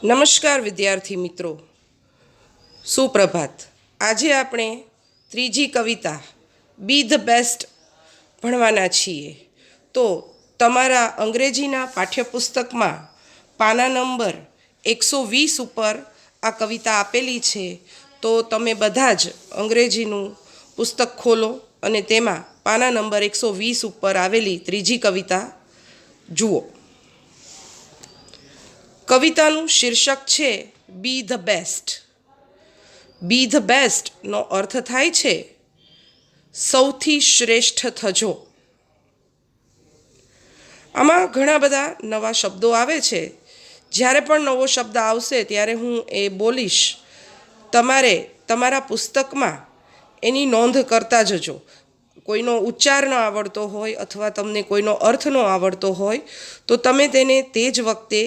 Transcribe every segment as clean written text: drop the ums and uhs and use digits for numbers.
નમસ્કાર વિદ્યાર્થી મિત્રો, સુપ્રભાત. આજે આપણે ત્રીજી કવિતા બી ધ બેસ્ટ ભણવાના છીએ. તો તમારા અંગ્રેજીના પાઠ્યપુસ્તકમાં પાના નંબર 120 ઉપર આ કવિતા આપેલી છે. તો તમે બધા જ અંગ્રેજીનું પુસ્તક ખોલો અને તેમાં પાના નંબર 120 ઉપર આવેલી ત્રીજી કવિતા જુઓ. કવિતાનું શીર્ષક છે be the best. Be the બેસ્ટનો અર્થ થાય છે સૌથી શ્રેષ્ઠ થજો. આમાં ઘણા બધા નવા શબ્દો આવે છે. જ્યારે પણ નવો શબ્દ આવશે ત્યારે હું એ બોલીશ. તમારે તમારા પુસ્તકમાં એની નોંધ કરતા જજો. કોઈનો ઉચ્ચાર ન આવડતો હોય અથવા તમને કોઈનો અર્થ ન આવડતો હોય તો તમે તેને તે જ વખતે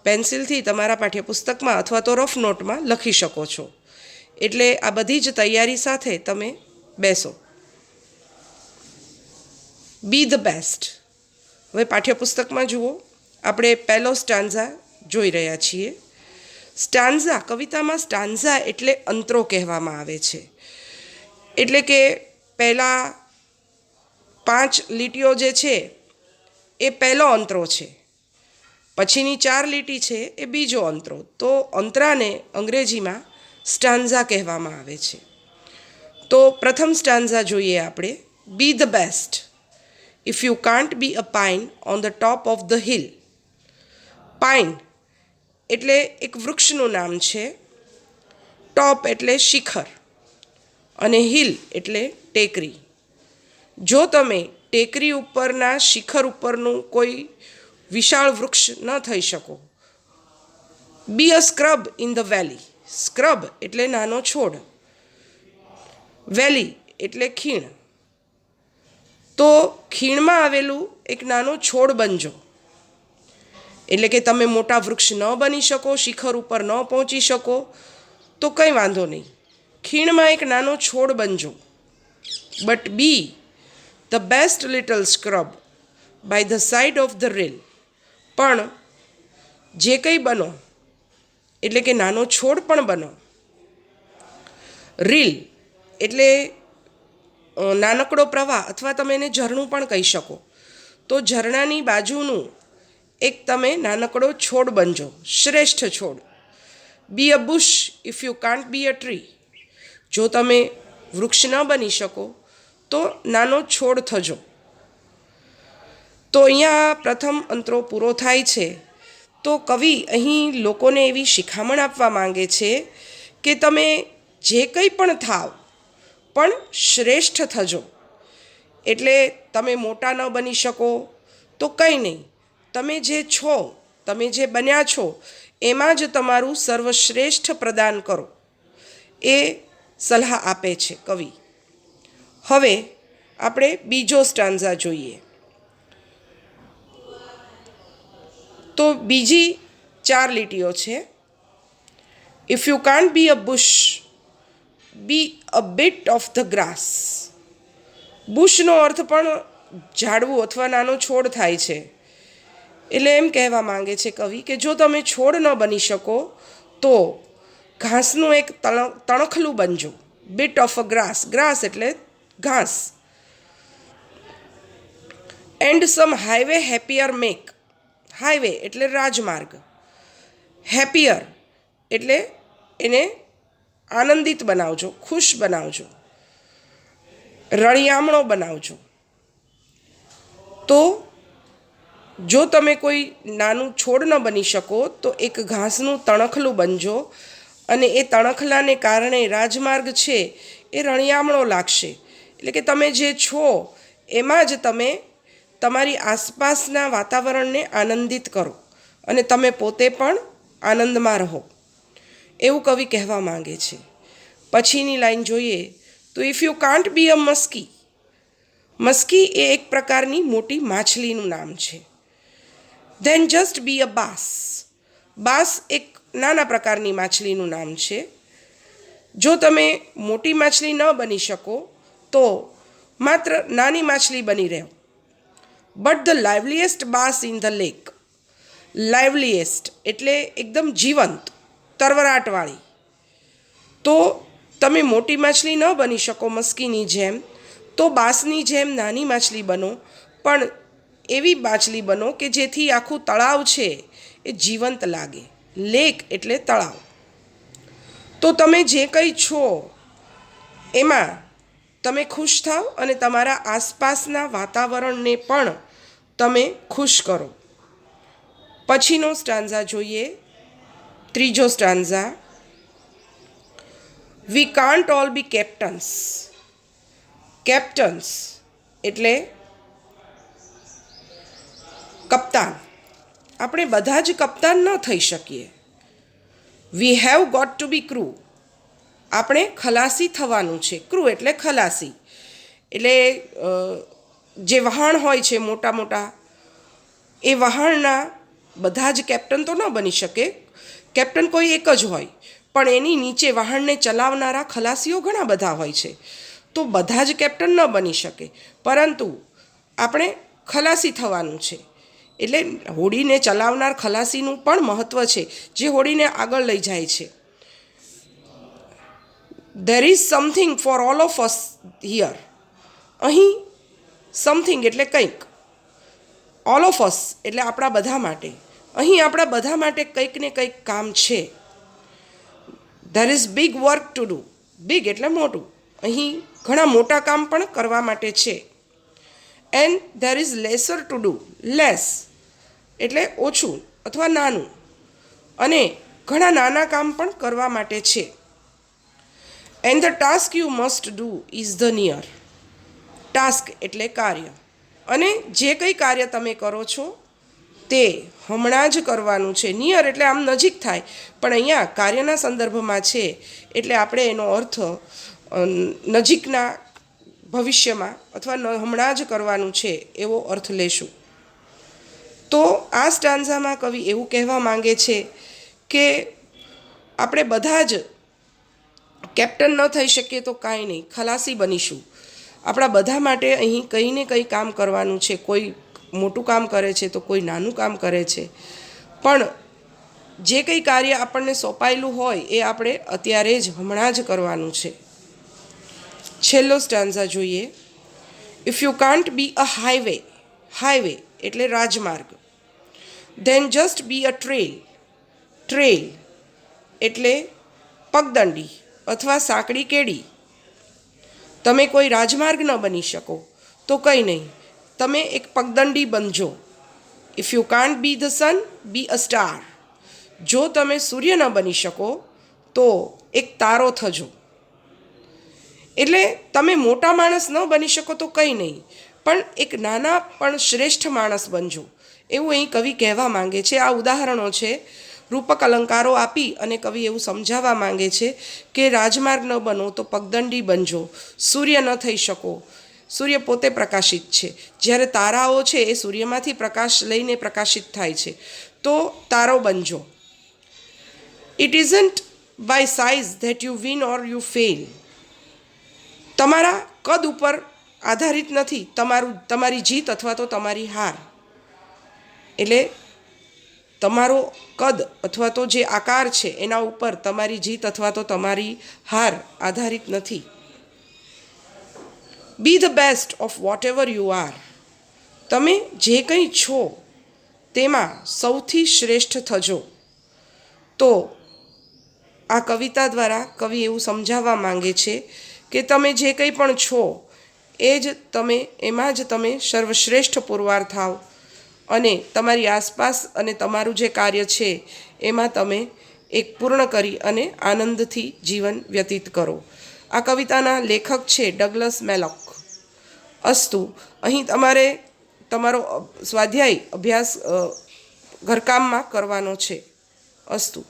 પેન્સિલથી તમારા પાઠ્યપુસ્તકમાં અથવા તો રફ નોટમાં લખી શકો છો. એટલે આ બધી જ તૈયારી સાથે તમે બેસો. બી ધ બેસ્ટ. હવે પાઠ્યપુસ્તકમાં જુઓ, આપણે પહેલો સ્ટાન્ઝા જોઈ રહ્યા છીએ. સ્ટાન્ઝા, કવિતામાં સ્ટાન્ઝા એટલે અંતરો કહેવામાં આવે છે. એટલે કે પહેલાં 5 લીટીઓ જે છે એ પહેલો અંતરો છે, પછીની 4 લીટી છે એ બીજો અંતરો. તો અંતરાને અંગ્રેજીમાં સ્ટાન્ઝા કહેવામાં આવે છે. તો પ્રથમ સ્ટાન્ઝા જોઈએ આપણે. બી the best. If you can't be a pine on the top of the hill. Pine એટલે એક વૃક્ષનું નામ છે. ટોપ એટલે શિખર અને હિલ એટલે ટેકરી. જો તમે ટેકરી ઉપરના શિખર ઉપરનું કોઈ વિશાળ વૃક્ષ ન થઈ શકો. Be a scrub in the valley. Scrub એટલે નાનો છોડ, વેલી એટલે ખીણ. તો ખીણમાં આવેલું એક નાનો છોડ બનજો. એટલે કે તમે મોટા વૃક્ષ ન બની શકો, શિખર ઉપર ન પહોંચી શકો તો કંઈ વાંધો નહીં, ખીણમાં એક નાનો છોડ બનજો. But be the best little scrub by the side of the rail. પણ જે કંઈ બનો, એટલે કે નાનો છોડ પણ બનો. રીલ એટલે નાનકડો પ્રવાહ અથવા તમે એને ઝરણું પણ કહી શકો. તો ઝરણાની બાજુનું એક તમે નાનકડો છોડ બનજો, શ્રેષ્ઠ છોડ. Be a bush if you can't be a tree. જો તમે વૃક્ષ ન બની શકો તો નાનો છોડ થજો. તો અહીંયા પ્રથમ અંતરો પૂરો થાય છે. તો કવિ અહીં લોકોને એવી શિખામણ આપવા માંગે છે કે તમે જે કંઈ પણ થાવ પણ શ્રેષ્ઠ થજો. એટલે તમે મોટા ન બની શકો તો કંઈ નહીં, તમે જે છો, તમે જે બન્યા છો એમાં જ તમારું સર્વશ્રેષ્ઠ પ્રદાન કરો, એ સલાહ આપે છે કવિ. હવે આપણે બીજો સ્ટાન્ઝા જોઈએ. તો બીજી 4 લીટીઓ છે. If you can't be a bush, be a bit of the grass. બુશનો અર્થ પણ ઝાડવું અથવા નાનો છોડ થાય છે. એટલે એમ કહેવા માંગે છે કવિ કે જો તમે છોડ ન બની શકો તો ઘાસનું એક તણખલું બનજો. Bit of a grass. Grass એટલે ઘાસ. And some highway happier make. Highway એટલે રાજમાર્ગ, હેપીયર એટલે એને આનંદિત બનાવજો, ખુશ બનાવજો, રળિયામણો બનાવજો. તો જો તમે કોઈ નાનું છોડ ન બની શકો તો એક ઘાસનું તણખલું બનજો અને એ તણખલાને કારણે રાજમાર્ગ છે એ રળિયામણો લાગશે. એટલે કે તમે જે છો એમાં જ તમે તમારી આસપાસના વાતાવરણને આનંદિત કરો અને તમે પોતે પણ આનંદમાં રહો, એવું કવિ કહેવા માંગે છે. પછીની લાઈન જોઈએ તો ઇફ યુ કાન્ટ બી અ મસ્કી. મસ્કી એ એક પ્રકારની મોટી માછલીનું નામ છે. ધેન જસ્ટ બી અ બાસ. બાસ એક નાના પ્રકારની માછલીનું નામ છે. જો તમે મોટી માછલી ન બની શકો તો માત્ર નાની માછલી બની રહો. But the liveliest bass in the lake. Liveliest એટલે એકદમ જીવંત, તરવરાટવાળી. તો તમે મોટી માછલી ન બની શકો મસ્કીની જેમ, તો બાસની જેમ નાની માછલી બનો, પણ એવી માછલી બનો કે જેથી આખું તળાવ છે એ જીવંત લાગે. લેક એટલે તળાવ. તો તમે જે કંઈ છો એમાં તમે ખુશ થાઓ અને તમારા આસપાસના વાતાવરણને પણ તમે ખુશ કરો. પછીનો સ્ટાન્ઝા જોઈએ, ત્રીજો stanza. We can't all be captains. Captains એટલે કપ્તાન. આપણે બધા જ કપ્તાન ન થઈ શકીએ. We have got to be crew. આપણે ખલાસી થવાનું છે. ક્રૂ એટલે ખલાસી. એટલે જે વહાણ હોય છે મોટા મોટા, એ વહાણના બધા જ કેપ્ટન તો ન બની શકે. કેપ્ટન કોઈ એક જ હોય, પણ એની નીચે વહાણને ચલાવનારા ખલાસીઓ ઘણા બધા હોય છે. તો બધા જ કેપ્ટન ન બની શકે, પરંતુ આપણે ખલાસી થવાનું છે. એટલે હોડીને ચલાવનાર ખલાસીનું પણ મહત્ત્વ છે, જે હોડીને આગળ લઈ જાય છે. There is something for all of us here. અહીં સમથિંગ એટલે કંઈક, ઓલ ઓફ અસ એટલે આપણા બધા માટે. અહીં આપણા બધા માટે કંઈક ને કંઈક કામ છે. There is big work to do. Big એટલે મોટું. અહીં ઘણા મોટા કામ પણ કરવા માટે છે. And there is lesser to do. Less એટલે ઓછું અથવા નાનું, અને ઘણા નાના કામ પણ કરવા માટે છે. And the task you must do is the near. Task એટલે કાર્ય, અને જે કંઈ કાર્ય તમે કરો છો તે હમણાં જ કરવાનું છે. નિયર એટલે આમ નજીક થાય, પણ અહીંયા કાર્યના સંદર્ભમાં છે એટલે આપણે એનો અર્થ નજીકના ભવિષ્યમાં અથવા હમણાં જ કરવાનું છે એવો અર્થ લેશું. તો આ સ્ટાન્ઝામાં કવિ એવું કહેવા માંગે છે કે આપણે બધા જ કેપ્ટન ન થઈ શકીએ તો કાંઈ નહીં, ખલાસી બનીશું. આપણા બધા માટે અહીં કંઈ ને કંઈ કામ કરવાનું છે. કોઈ મોટું કામ કરે છે તો કોઈ નાનું કામ કરે છે, પણ જે કંઈ કાર્ય આપણને સોંપાયેલું હોય એ આપણે અત્યારે જ હમણાં જ કરવાનું છે. છેલ્લો સ્ટાન્ઝા જોઈએ. If you can't be a highway. Highway એટલે રાજમાર્ગ. Then just be a trail. Trail એટલે પગદંડી અથવા સાંકડી કેડી. તમે કોઈ રાજમાર્ગ ન બની શકો તો કંઈ નહીં, તમે એક પગદંડી બનજો. If you can't be the sun, be a star. જો તમે સૂર્ય ન બની શકો તો એક તારો થજો. એટલે તમે મોટા માણસ ન બની શકો તો કંઈ નહીં, પણ એક નાના પણ શ્રેષ્ઠ માણસ બનજો, એવું અહીં કવિ કહેવા માંગે છે. આ ઉદાહરણો છે, રૂપક અલંકારો આપી અને કવિ એવું સમજાવવા માંગે છે કે રાજમાર્ગ ન બનો તો પગદંડી બનજો. સૂર્ય ન થઈ શકો, સૂર્ય પોતે પ્રકાશિત છે. જ્યારે તારાઓ છે એ સૂર્યમાંથી પ્રકાશ લઈને પ્રકાશિત થાય છે, તો તારો બનજો. It isn't by size that you win or you fail. તમારા કદ ઉપર આધારિત નથી તમારી જીત અથવા તો તમારી હાર. એટલે તમારો કદ અથવા તો જે આકાર છે એના ઉપર તમારી જીત અથવા તો તમારી હાર આધારિત નથી. બી the best of what ever you are. તમે જે કંઈ છો તેમાં સૌથી શ્રેષ્ઠ થજો. તો આ કવિતા દ્વારા કવિ એવું સમજાવવા માંગે છે કે તમે જે કંઈ પણ છો એ જ તમે, એમાં જ તમે સર્વશ્રેષ્ઠ પુરવાર થાવ, અને તમારી આસપાસ અને તમારું જે કાર્ય છે એમાં તમે એક પૂર્ણ કરી અને આનંદથી જીવન વ્યતીત કરો. આ કવિતાના લેખક છે ડગલસ મેલોક. અસ્તુ. અહીં તમારે તમારો સ્વાધ્યાય અભ્યાસ ઘરકામમાં કરવાનો છે. અસ્તુ.